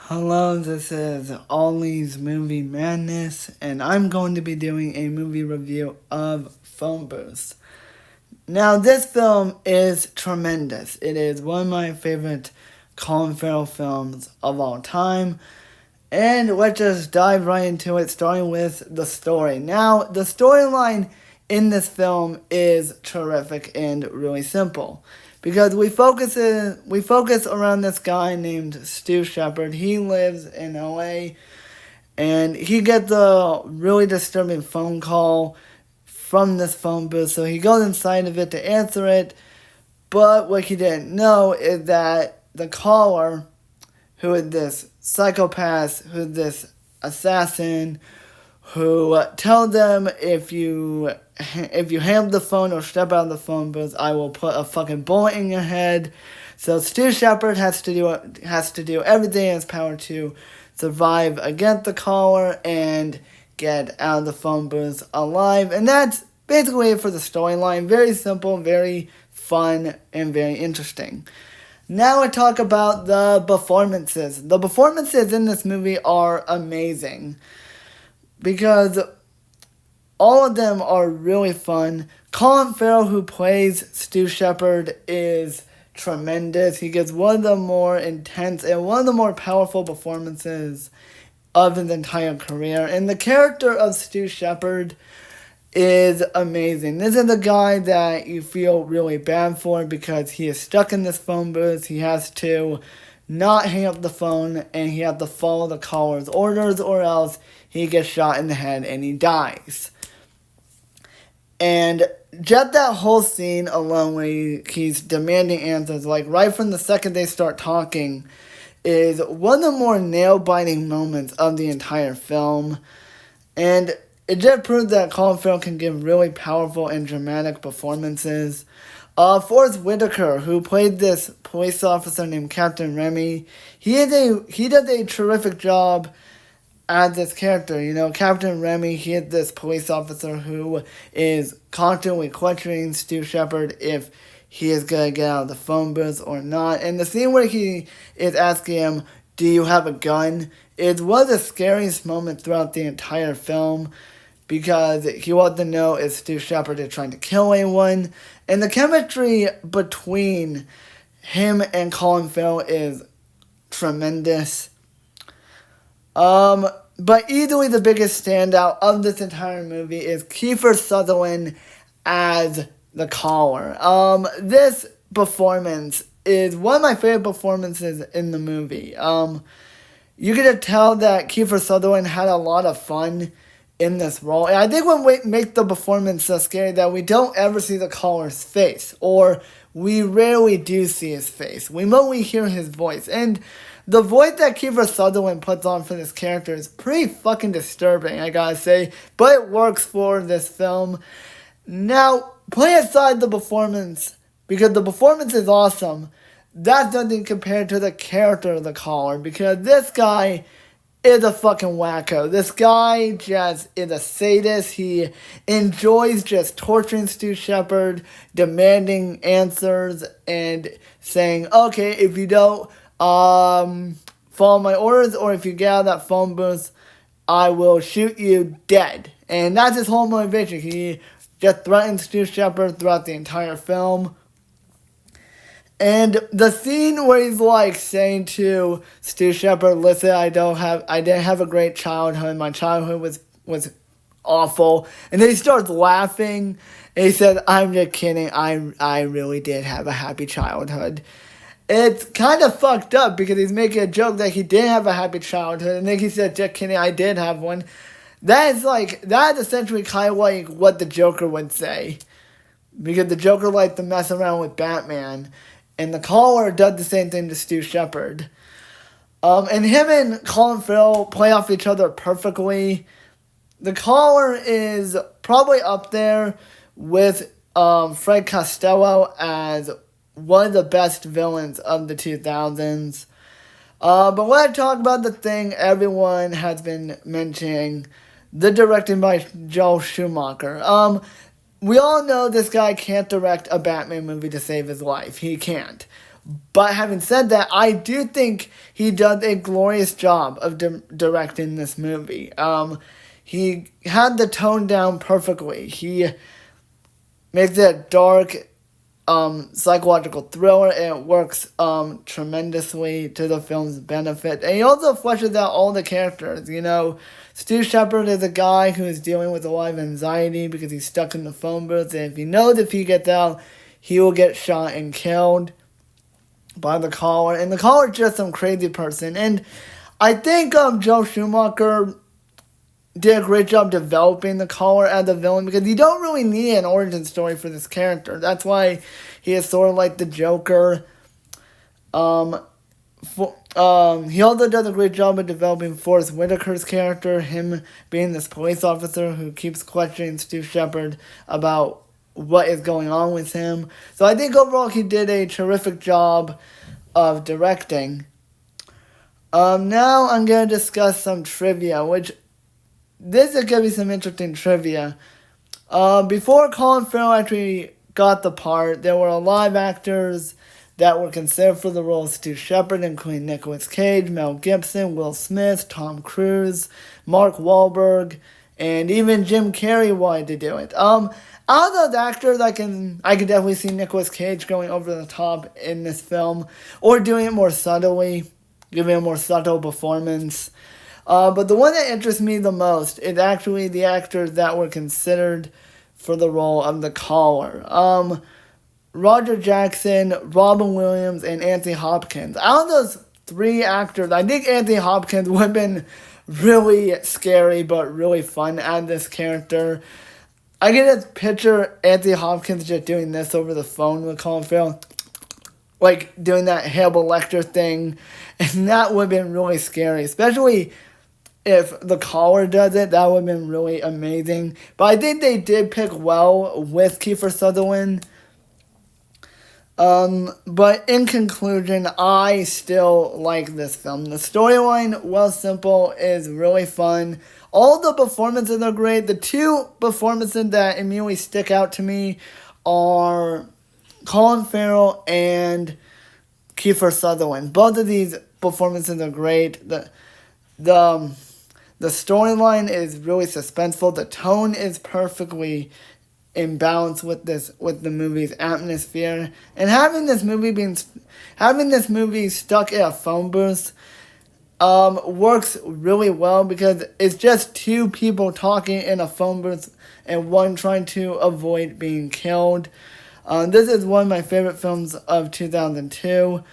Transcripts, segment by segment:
Hello, this is Ollie's Movie Madness, and I'm going to be doing a movie review of Phone Booth. Now, this film is tremendous. It is one of my favorite Colin Farrell films of all time. And let's just dive right into it, starting with the story. Now, the storyline in this film is terrific and really simple. Because we focus around this guy named Stu Shepard. He lives in LA and he gets a really disturbing phone call from this phone booth. So he goes inside of it to answer it. But what he didn't know is that the caller, who is this psychopath, who is this assassin, who tell them if you hang up the phone or step out of the phone booth, I will put a fucking bullet in your head. So Stu Shepard has to do everything in his power to survive against the caller and get out of the phone booth alive. And that's basically it for the storyline. Very simple, very fun, and very interesting. Now I talk about the performances. The performances in this movie are amazing because all of them are really fun. Colin Farrell, who plays Stu Shepard, is tremendous. He gives one of the more intense and one of the more powerful performances of his entire career. And the character of Stu Shepard is amazing. This is a guy that you feel really bad for because he is stuck in this phone booth. He has to not hang up the phone and he has to follow the caller's orders or else he gets shot in the head and he dies. And just that whole scene alone where he's demanding answers, like right from the second they start talking, is one of the more nail-biting moments of the entire film. And it just proves that Colin Farrell can give really powerful and dramatic performances. Forrest Whitaker, who played this police officer named Captain Remy, he does a terrific job as this character. You know, Captain Remy, he is this police officer who is constantly questioning Stu Shepard if he is going to get out of the phone booth or not. And the scene where he is asking him, "Do you have a gun?" is one of the scariest moments throughout the entire film because he wants to know if Stu Shepard is trying to kill anyone. And the chemistry between him and Colin Farrell is tremendous. But easily the biggest standout of this entire movie is Kiefer Sutherland as the caller. This performance is one of my favorite performances in the movie. You get to tell that Kiefer Sutherland had a lot of fun in this role. And I think what makes the performance so scary that we don't ever see the caller's face, or we rarely do see his face. We only hear his voice. And the voice that Kiefer Sutherland puts on for this character is pretty fucking disturbing, I gotta say. But it works for this film. Now, putting aside the performance, because the performance is awesome, that's nothing compared to the character of the caller, because this guy is a fucking wacko. This guy just is a sadist. He enjoys just torturing Stu Shepard, demanding answers, and saying, "Okay, if you don't follow my orders, or if you get out of that phone booth, I will shoot you dead." And that's his whole motivation. He just threatens Stu Shepard throughout the entire film. And the scene where he's like saying to Stu Shepard, "Listen, I didn't have a great childhood. My childhood was awful." And then he starts laughing and he said, "I'm just kidding. I really did have a happy childhood." It's kind of fucked up because he's making a joke that he didn't have a happy childhood, and then he said, "Just kidding, I did have one." That is essentially kind of like what the Joker would say, because the Joker likes to mess around with Batman, and the caller does the same thing to Stu Shepard. And him and Colin Farrell play off each other perfectly. The caller is probably up there with Fred Costello as one of the best villains of the 2000s. But when I talk about the thing everyone has been mentioning, the directing by Joel Schumacher. We all know this guy can't direct a Batman movie to save his life. He can't. But having said that, I do think he does a glorious job of directing this movie. He had the tone down perfectly. He makes it a dark, psychological thriller, and it works tremendously to the film's benefit. And he also fleshes out all the characters. You know, Stu Shepard is a guy who is dealing with a lot of anxiety because he's stuck in the phone booth, and if he knows if he gets out, he will get shot and killed by the caller. And the caller is just some crazy person. And I think Joe Schumacher did a great job developing the caller as a villain because you don't really need an origin story for this character. That's why he is sort of like the Joker. He also does a great job of developing Forrest Whitaker's character, him being this police officer who keeps questioning Stu Shepard about what is going on with him. So I think overall he did a terrific job of directing. Now I'm going to discuss some trivia, which this is going to be some interesting trivia. Before Colin Farrell actually got the part, there were a lot of actors that were considered for the role of Stu Shepard, including Nicolas Cage, Mel Gibson, Will Smith, Tom Cruise, Mark Wahlberg, and even Jim Carrey wanted to do it. Out of those actors, I can definitely see Nicolas Cage going over the top in this film, or doing it more subtly, giving a more subtle performance. But the one that interests me the most is actually the actors that were considered for the role of the caller. Roger Jackson, Robin Williams, and Anthony Hopkins. Out of those three actors, I think Anthony Hopkins would have been really scary but really fun as this character. I can just picture Anthony Hopkins just doing this over the phone with Colin Farrell, like doing that Hannibal Lecter thing, and that would have been really scary, especially if the caller does it. That would have been really amazing. But I think they did pick well with Kiefer Sutherland. But in conclusion, I still like this film. The storyline, well, simple, is really fun. All the performances are great. The two performances that immediately stick out to me are Colin Farrell and Kiefer Sutherland. Both of these performances are great. The storyline is really suspenseful. The tone is perfectly in balance with the movie's atmosphere, and having this movie stuck in a phone booth works really well because it's just two people talking in a phone booth and one trying to avoid being killed. This is one of my favorite films of 2002.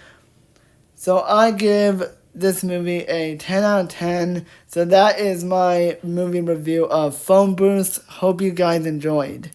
So I give this movie a 10 out of 10. So that is my movie review of Phone Booth. Hope you guys enjoyed.